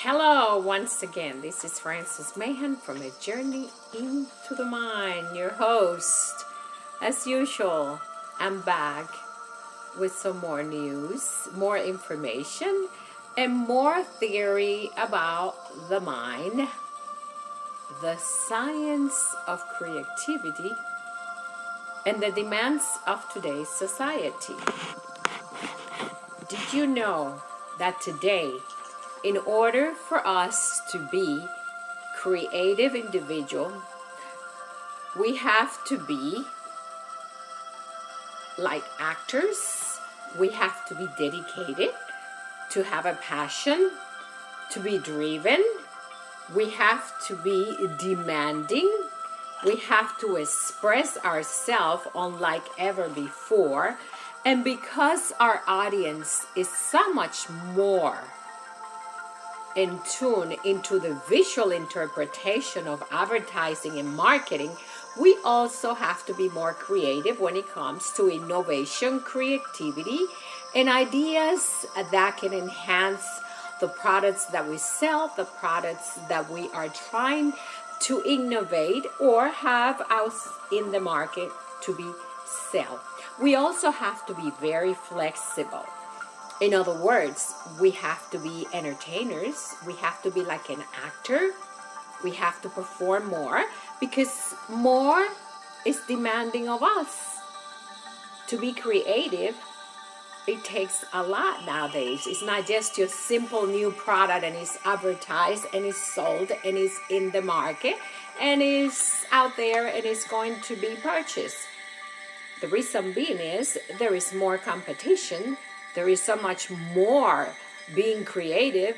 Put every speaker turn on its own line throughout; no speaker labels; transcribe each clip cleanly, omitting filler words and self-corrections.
Hello, once again. This is Francis Mahan from A Journey into the Mind, your host. As usual, I'm back with some more news, more information, and more theory about the mind, the science of creativity, and the demands of today's society. Did you know that today, in order for us to be creative individual, we have to be like actors. We have to be dedicated, to have a passion, to be driven. We have to be demanding. We have to express ourselves unlike ever before. And because our audience is so much more in tune into the visual interpretation of advertising and marketing, we also have to be more creative when it comes to innovation, creativity, and ideas that can enhance the products that we sell, the products that we are trying to innovate or have out in the market to be sell. We also have to be very flexible. In other words, we have to be entertainers. We have to be like an actor. We have to perform more because more is demanding of us. To be creative, it takes a lot nowadays. It's not just your simple new product and it's advertised and it's sold and it's in the market and it's out there and it's going to be purchased. The reason being is there is more competition. There is so much more being creative,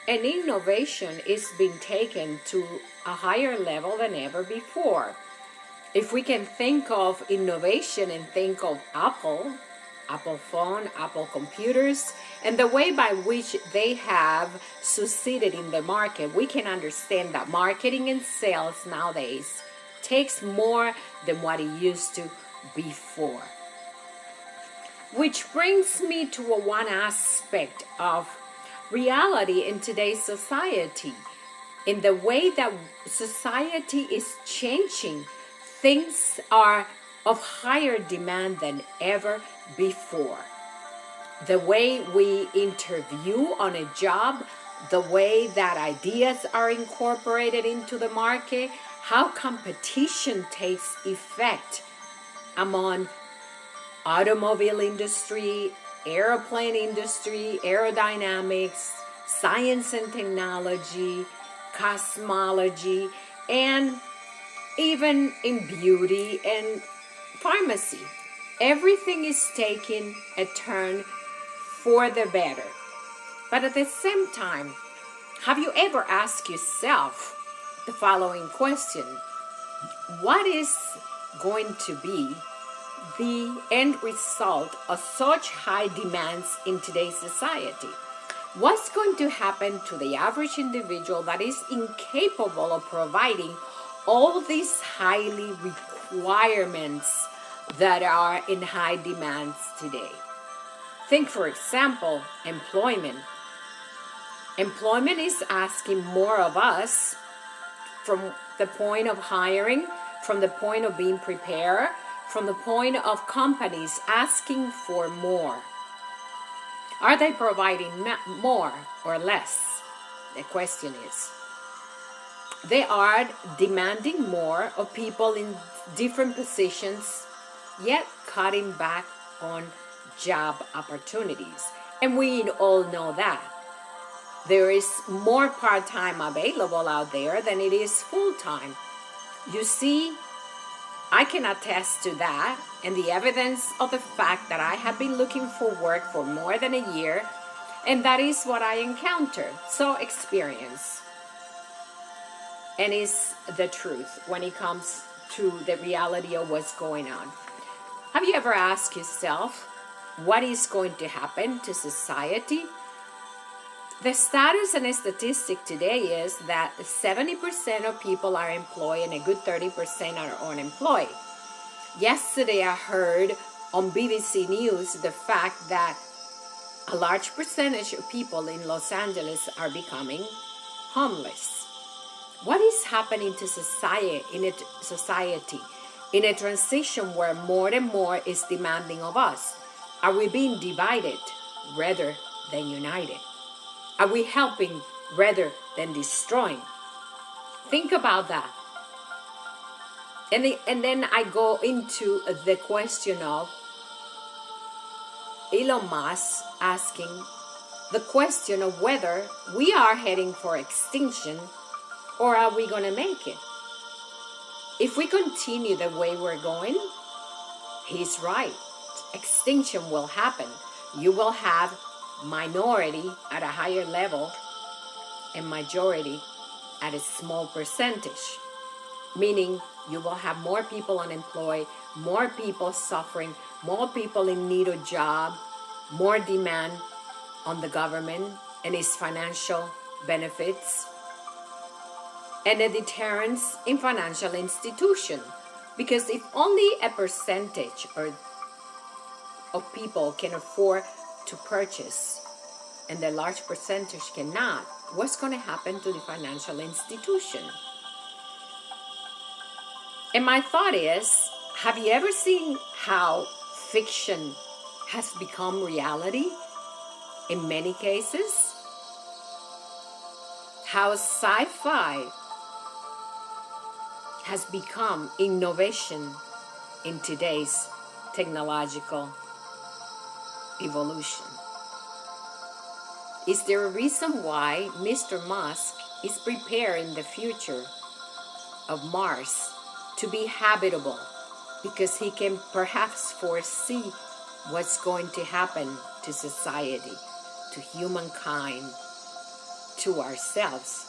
and innovation is being taken to a higher level than ever before. If we can think of innovation and think of Apple phone, Apple computers, and the way by which they have succeeded in the market, we can understand that marketing and sales nowadays takes more than what it used to before. Which brings me to one aspect of reality in today's society. In the way that society is changing, things are of higher demand than ever before. The way we interview on a job, the way that ideas are incorporated into the market, how competition takes effect among automobile industry, airplane industry, aerodynamics, science and technology, cosmology, and even in beauty and pharmacy. Everything is taking a turn for the better. But at the same time, have you ever asked yourself the following question? What is going to be the end result of such high demands in today's society? What's going to happen to the average individual that is incapable of providing all these highly requirements that are in high demands today? Think, for example, employment. Employment is asking more of us from the point of hiring, from the point of being prepared, from the point of companies asking for more. Are they providing more or less? The question is. They are demanding more of people in different positions, yet cutting back on job opportunities. And we all know that. There is more part-time available out there than it is full-time. You see, I can attest to that, and the evidence of the fact that I have been looking for work for more than a year, and that is what I encountered. So experience. And it's the truth when it comes to the reality of what's going on. Have you ever asked yourself what is going to happen to society? The status and statistic today is that 70% of people are employed and a good 30% are unemployed. Yesterday I heard on BBC News the fact that a large percentage of people in Los Angeles are becoming homeless. What is happening to society in a transition where more and more is demanding of us? Are we being divided rather than united? Are we helping rather than destroying? Think about that. And then I go into the question of Elon Musk asking the question of whether we are heading for extinction or are we going to make it? If we continue the way we're going, he's right. Extinction will happen. You will have minority at a higher level and majority at a small percentage. Meaning you will have more people unemployed, more people suffering, more people in need of job, more demand on the government and its financial benefits, and a deterrence in financial institution. Because if only a percentage of people can afford to purchase and the large percentage cannot, what's going to happen to the financial institution? And my thought is, have you ever seen how fiction has become reality in many cases? How sci-fi has become innovation in today's technological evolution. Is there a reason why Mr. Musk is preparing the future of Mars to be habitable? Because he can perhaps foresee what's going to happen to society, to humankind, to ourselves.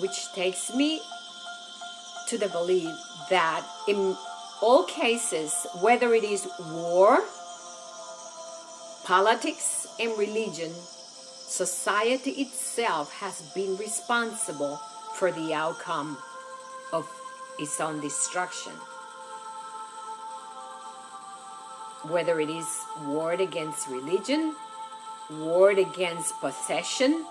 Which takes me to the belief that in all cases, whether it is war, politics, and religion, society itself has been responsible for the outcome of its own destruction. Whether it is war against religion, war against possession,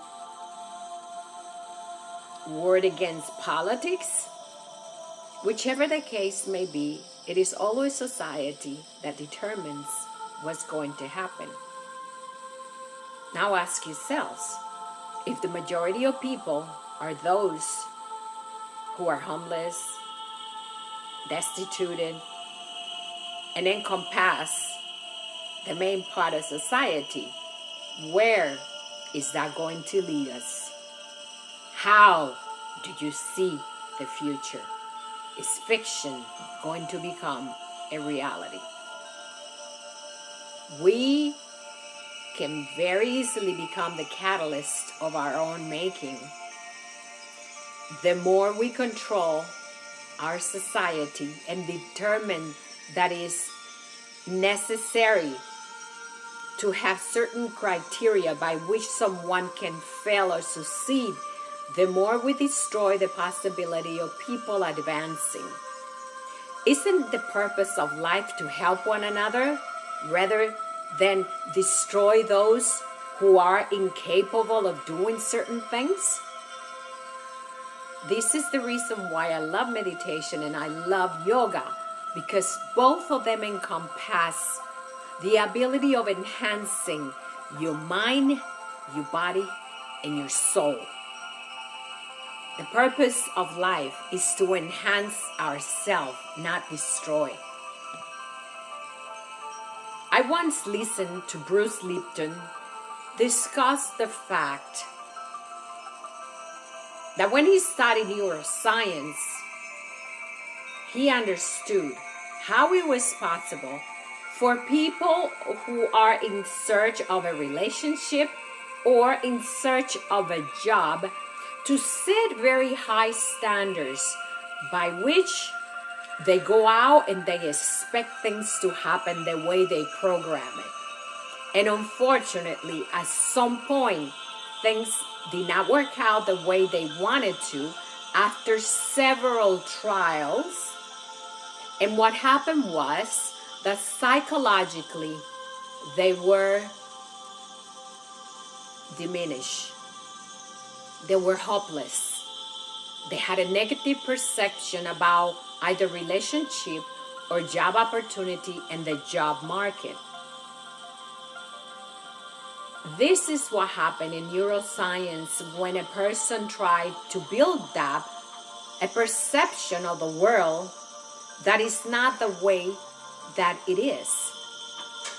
war against politics, whichever the case may be, it is always society that determines what's going to happen. Now ask yourselves, if the majority of people are those who are homeless, destituted, and encompass the main part of society, where is that going to lead us? How do you see the future? Is fiction going to become a reality? We can very easily become the catalyst of our own making. The more we control our society and determine that is necessary to have certain criteria by which someone can fail or succeed, the more we destroy the possibility of people advancing. Isn't the purpose of life to help one another rather than destroy those who are incapable of doing certain things? This is the reason why I love meditation and I love yoga, because both of them encompass the ability of enhancing your mind, your body, and your soul. The purpose of life is to enhance ourselves, not destroy. I once listened to Bruce Lipton discuss the fact that when he studied neuroscience, he understood how it was possible for people who are in search of a relationship or in search of a job to set very high standards by which they go out and they expect things to happen the way they program it. And unfortunately, at some point, things did not work out the way they wanted to after several trials. And what happened was that psychologically, they were diminish. They were hopeless. They had a negative perception about either relationship or job opportunity and the job market. This is what happened in neuroscience when a person tried to build up a perception of the world that is not the way that it is,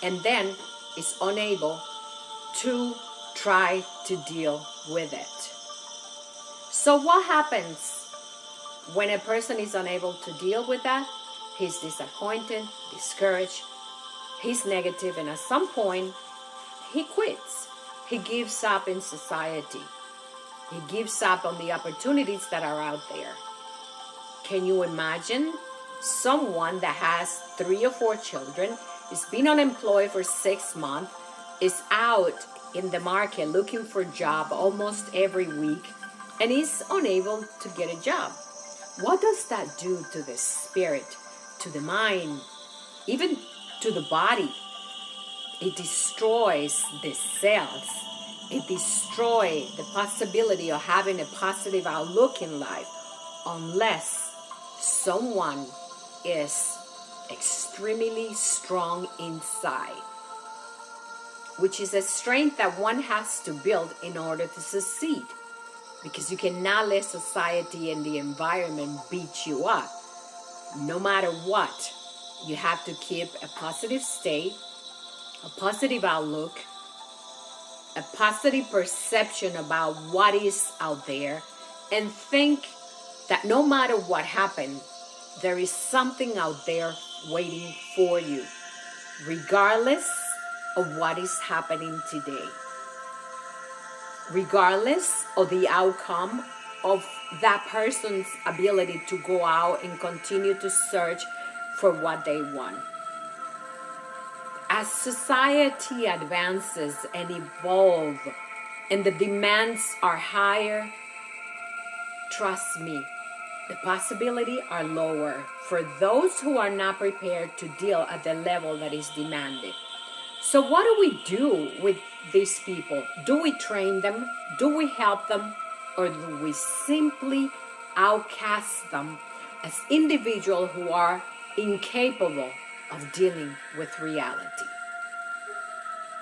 and then is unable to try to deal with it. So what happens when a person is unable to deal with that? He's disappointed, discouraged, he's negative, and at some point, he quits. He gives up in society. He gives up on the opportunities that are out there. Can you imagine someone that has 3 or 4 children, is been unemployed for 6 months, is out in the market looking for a job almost every week, and is unable to get a job? What does that do to the spirit, to the mind, even to the body? It destroys the cells. It destroys the possibility of having a positive outlook in life unless someone is extremely strong inside, which is a strength that one has to build in order to succeed, because you cannot let society and the environment beat you up. No matter what, you have to keep a positive state, a positive outlook, a positive perception about what is out there, and think that no matter what happened, there is something out there waiting for you, regardless of what is happening today, regardless of the outcome of that person's ability to go out and continue to search for what they want. As society advances and evolves and the demands are higher, trust me, the possibilities are lower for those who are not prepared to deal at the level that is demanded. So what do we do with these people? Do we train them? Do we help them? Or do we simply outcast them as individuals who are incapable of dealing with reality?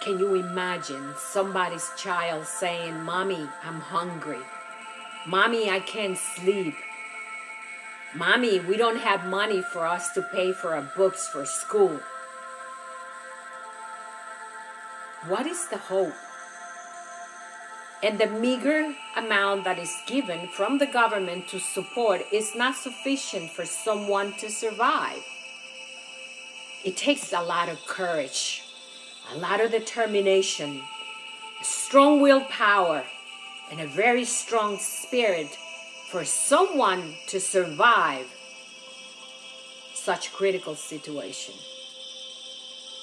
Can you imagine somebody's child saying, "Mommy, I'm hungry. Mommy, I can't sleep. Mommy, we don't have money for us to pay for our books for school"? What is the hope? And the meager amount that is given from the government to support is not sufficient for someone to survive. It takes a lot of courage, a lot of determination, strong willpower, and a very strong spirit for someone to survive such critical situation.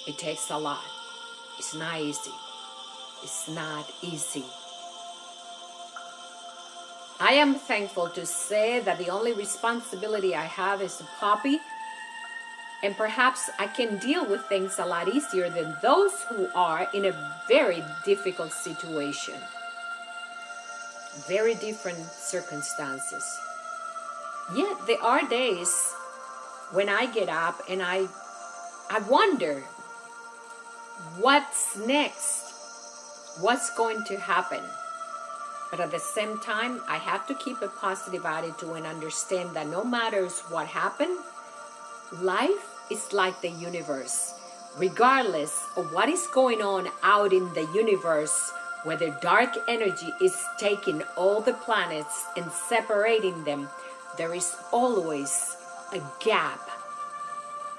It takes a lot. It's not easy. It's not easy. I am thankful to say that the only responsibility I have is a puppy, and perhaps I can deal with things a lot easier than those who are in a very difficult situation. Very different circumstances. Yet there are days when I get up and I wonder, what's next? What's going to happen? But at the same time, I have to keep a positive attitude and understand that no matter what happens, life is like the universe. Regardless of what is going on out in the universe, whether dark energy is taking all the planets and separating them, there is always a gap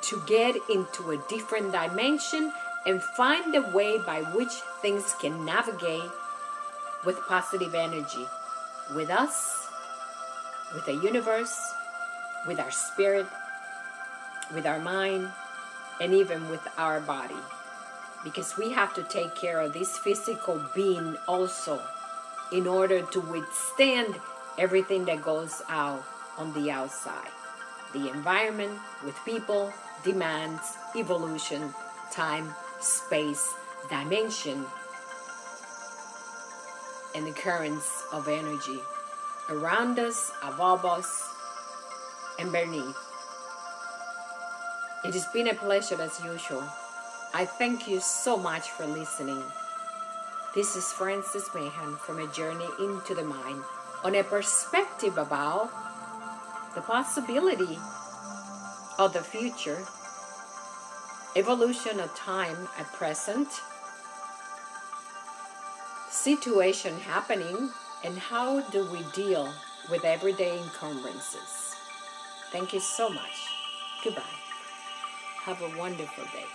to get into a different dimension and find a way by which things can navigate with positive energy, with us, with the universe, with our spirit, with our mind, and even with our body. Because we have to take care of this physical being also in order to withstand everything that goes out on the outside. The environment with people, demands, evolution, time, space, dimension, and the currents of energy around us, above us, and beneath. It has been a pleasure as usual. I thank you so much for listening. This is Francis Mahan from A Journey into the Mind, on a perspective about the possibility of the future, evolution of time at present, situation happening, and how do we deal with everyday encumbrances. Thank you so much. Goodbye. Have a wonderful day.